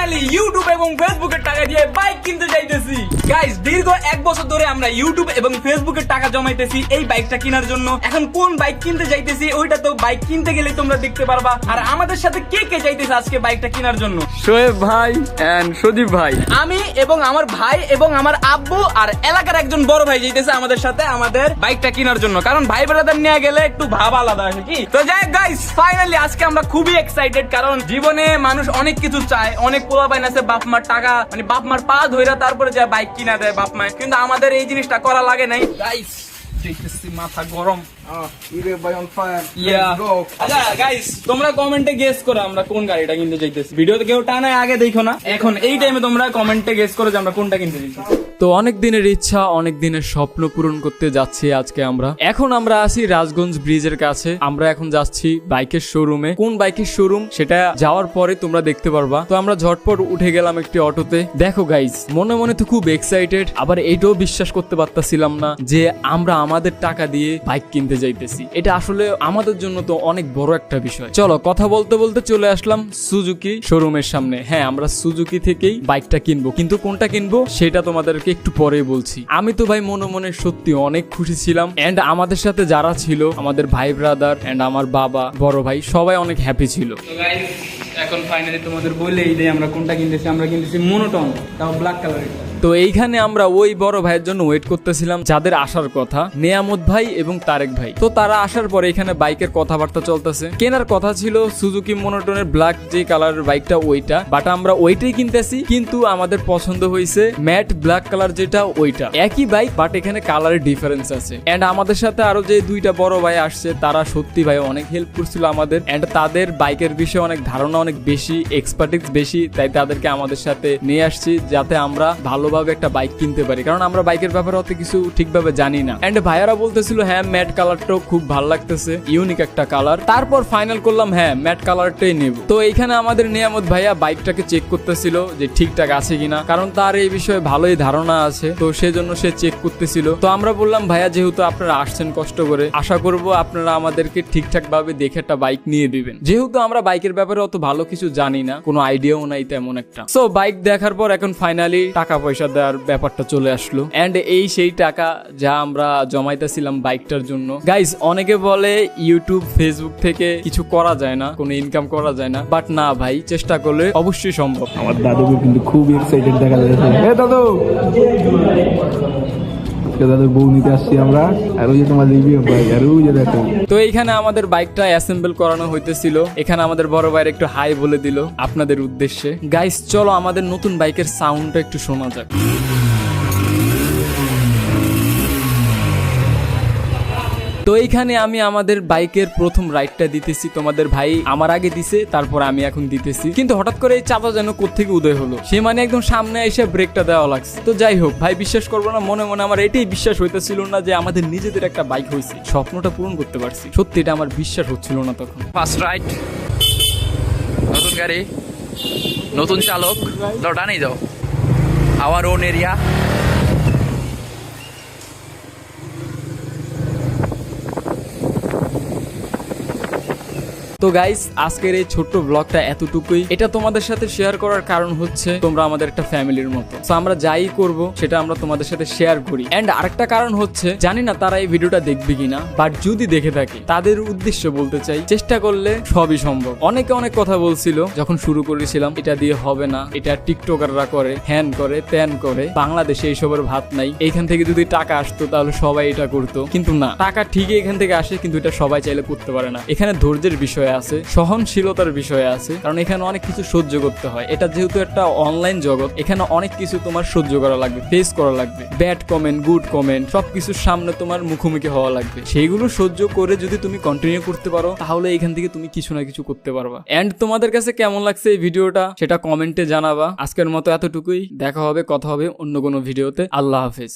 Finally YouTube এবং ফেসবুকের টাকা দিয়ে বাইক কিনতে যাইতেছি। গাইস, দীর্ঘ 1 বছর ধরে আমরা ইউটিউব এবং ফেসবুকের টাকা জমাইতেছি এই বাইকটা কেনার জন্য। এখন কোন বাইক কিনতে যাইতেছি ওইটা তো বাইক কিনতে গেলে তোমরা দেখতে পারবা। আর আমাদের সাথে কে কে যাইতেছে আজকে বাইকটা কেনার জন্য? শোয়েব ভাই এন্ড সজীব ভাই, আমি এবং আমার ভাই এবং আমার আব্বু আর এলাকার একজন বড় ভাই যাইতেছে আমাদের সাথে আমাদের বাইকটা কেনার জন্য। কারণ ভাই ব্রাদার নিয়ে গেলে একটু ভাব আলাদা আসে কি। তো যাই গাইস, ফাইনালি আজকে আমরা খুবই এক্সাইটেড, কারণ জীবনে মানুষ অনেক কিছু চায়। অনেক পোলাপাইন আছে বাপ মার টাকা মানে বাপ মার পা ধইরা তারপরে যা বাইক কিনা দেয় বাপ মায়, কিন্তু আমাদের এই জিনিসটা করা লাগে নাই। গাইস দেখতেছি মাথা গরম। আচ্ছা গাইস, তোমরা কমেন্টে গেস করো আমরা কোন গাড়িটা কিনতে চাইতেছি। ভিডিওতে কেউ টানায় আগে দেখো না, এখন এই টাইমে তোমরা কমেন্টে গেস করো যে আমরা কোনটা কিনতে চাইতেছি। তো অনেক দিনের ইচ্ছা, অনেক দিনের স্বপ্ন পূরণ করতে যাচ্ছি আজকে আমরা। এখন আমরা আছি রাজগঞ্জ ব্রিজের কাছে। আমরা এখন যাচ্ছি বাইকের শোরুমে। কোন বাইকের শোরুম সেটা যাওয়ার পরে তোমরা দেখতে পারবা। তো আমরা ঝটপট উঠে গেলাম একটি অটোতে। দেখো গাইস, মনে মনে তো খুব এক্সাইটেড, আবার এইটাও বিশ্বাস করতে পারতাছিলাম না যে আমরা আমাদের টাকা দিয়ে বাইক কিনতে যাইতেছি। এটা আসলে আমাদের জন্য তো অনেক বড় একটা বিষয়। চলো কথা বলতে বলতে চলে আসলাম সুজুকি শোরুমের সামনে। হ্যাঁ, আমরা সুজুকি থেকেই বাইকটা কিনবো, কিন্তু কোনটা কিনবো সেটা তোমাদেরকে একটু পরে বলছি। আমি তো ভাই মনে মনে সত্যি অনেক খুশি ছিলাম, এন্ড আমাদের সাথে যারা ছিল আমাদের ভাই ব্রাদার এন্ড আমার বাবা বড় ভাই সবাই অনেক হ্যাপি ছিল। তো গাইস, এখন ফাইনালি তোমাদের বলেই দেই আমরা কোনটা কিনতেছি। আমরা কিনতেছি মনোটন, তাও ব্ল্যাক কালারের। তো এইখানে আমরা ওই বড় ভাইয়ের জন্য ওয়েট করতেছিলাম যাদের আসার কথা, নেয়ামত ভাই এবং তারেক ভাই। তো তারা আসার পরে এখানে বাইকের কথাবার্তা চলতেছে। কেনার কথা ছিল সুজুকি মনোটনের ব্ল্যাক যে কালারের বাইকটা ওইটা, বাট আমরা ওইটাই কিনতেছি। কিন্তু আমাদের পছন্দ হয়েছে ম্যাট ব্ল্যাক কালার যেটা, ওইটা একই বাইক বাট এখানে কালারের ডিফারেন্স আছে। এন্ড আমাদের সাথে আরো যে দুইটা বড় ভাই আসছে তারা সত্যি ভাই অনেক হেল্প করছিল আমাদের, এন্ড তাদের বাইকের বিষয়ে অনেক ধারণা অনেক বেশি, এক্সপার্টিস বেশি, তাই তাদেরকে আমাদের সাথে নিয়ে আসছি যাতে আমরা ভালোভাবে একটা বাইক কিনতে পারি, কারণ আমরা বাইকের ব্যাপারে অত কিছু ঠিকভাবে জানি না। এন্ড ভাইয়ারা বলতেছিল হ্যাঁ ম্যাট কালারটাও খুব ভালো লাগতেছে, ইউনিক একটা কালার। তারপর ফাইনাল করলাম হ্যাঁ ম্যাট কালারটাই নেব। তো এইখানে আমাদের নিয়ামত ভাইয়া বাইকটাকে চেক করতেছিল যে ঠিকঠাক আছে কিনা, কারণ তার এই বিষয়ে ভালোই ধারণা আছে, তো সেজন্য সে চেক করতেছিল। তো আমরা বললাম ভাইয়া যেহেতু আপনারা আসছেন কষ্ট করে, আশা করব আপনারা আমাদেরকে ঠিকঠাক ভাবে দেখে একটা বাইক নিয়ে দিবেন, যেহেতু আমরা বাইকের ব্যাপারে অত ভালো কিছু জানি না, কোনো আইডিয়াও নাই তেমন একটা। সো বাইক দেখার পর এখন ফাইনালি টাকা পয়সা দেওয়ার ব্যাপারটা চলে আসলো। এন্ড এই সেই টাকা যা আমরা জমাইতেছিলাম বাইকটার জন্য। গাইস, অনেকে বলে ইউটিউব ফেসবুক থেকে কিছু করা যায় না, কোনো ইনকাম করা যায় না, বাট না ভাই, চেষ্টা করলে অবশ্যই সম্ভব। আমার দাদুকে কিন্তু খুব এক্সাইটেড দেখা যাচ্ছে। দাদু, দাদু বউ নিতে আসছি আমরা, আর ওই যে তোমার রিভিউ বাইক, আর ওই যে দেখো। তো এইখানে আমাদের বাইকটা অ্যাসেম্বল করানো হইতেছিল। এখানে আমাদের বড় ভাইয়ের একটু হাই বলে দিল আপনাদের উদ্দেশ্যে। গাইস, চলো আমাদের নতুন বাইকের সাউন্ডটা একটু শোনা যাক। তো এইখানে আমি আমাদের বাইকের প্রথম রাইডটা দিতেছি, তোমাদের ভাই আমার আগে দিছে, তারপর আমি এখন দিতেছি। কিন্তু হঠাৎ করে এই চাপা যেন কোত্থেকে উদয় হলো, সে মানে একদম সামনে এসে ব্রেকটা দেওয়া লাগছে। তো যাই হোক ভাই, বিশ্বাস করবো না, মনে মনে আমার এটাই বিশ্বাস হইতেছিল না যে আমাদের নিজেদের একটা বাইক হয়েছে, স্বপ্নটা পূরণ করতে পারছি। সত্যি এটা আমার বিশ্বাস হচ্ছিল না তখন। ফার্স্ট রাইড, নতুন গাড়ি, নতুন চালক, ডানেই যাও, আওয়ার ওন এরিয়া। তো গাইস, আজকের এই ছোট্ট ব্লগটা এতটুকুই। এটা তোমাদের সাথে শেয়ার করার কারণ হচ্ছে তোমরা আমাদের একটা ফ্যামিলির মতো। তো আমরা যাই করব সেটা আমরা তোমাদের সাথে শেয়ার করি। এন্ড আরেকটা কারণ হচ্ছে, জানি না তারা এই ভিডিওটা দেখবে কিনা, বাট যদি দেখে থাকে তাদের উদ্দেশ্য বলতে চাই, চেষ্টা করলে সবই সম্ভব। অনেকে অনেক কথা বলছিল যখন শুরু করেছিলাম, এটা দিয়ে হবে না, এটা টিকটকাররা করে, হ্যান করে, ত্যান করে, বাংলাদেশে এইসবের ভাত নাই, এইখান থেকে যদি টাকা আসতো তাহলে সবাই এটা করতো। কিন্তু না, টাকা ঠিকই এখান থেকে আসে, কিন্তু এটা সবাই চাইলে করতে পারে না। এখানে ধৈর্যের বিষয় আছে, সহনশীলতার বিষয় আছে, কারণ এখানে অনেক কিছু সহ্য করতে হয়। এটা যেহেতু একটা অনলাইন জগৎ, এখানে অনেক কিছু তোমার সহ্য করা লাগবে, ফেস করা লাগবে। ব্যাড কমেন্ট, গুড কমেন্ট, সবকিছুর সামনে তোমার মুখোমুখি হওয়া লাগবে। সেইগুলো সহ্য করে যদি তুমি কন্টিনিউ করতে পারো, তাহলে এখান থেকে তুমি কিছু না কিছু করতে পারবা। এন্ড তোমাদের কাছে কেমন লাগছে এই ভিডিওটা সেটা কমেন্টে জানাবা। আজকের মতো এতটুকুই, দেখা হবে, কথা হবে অন্য কোনো ভিডিওতে। আল্লাহ হাফেজ।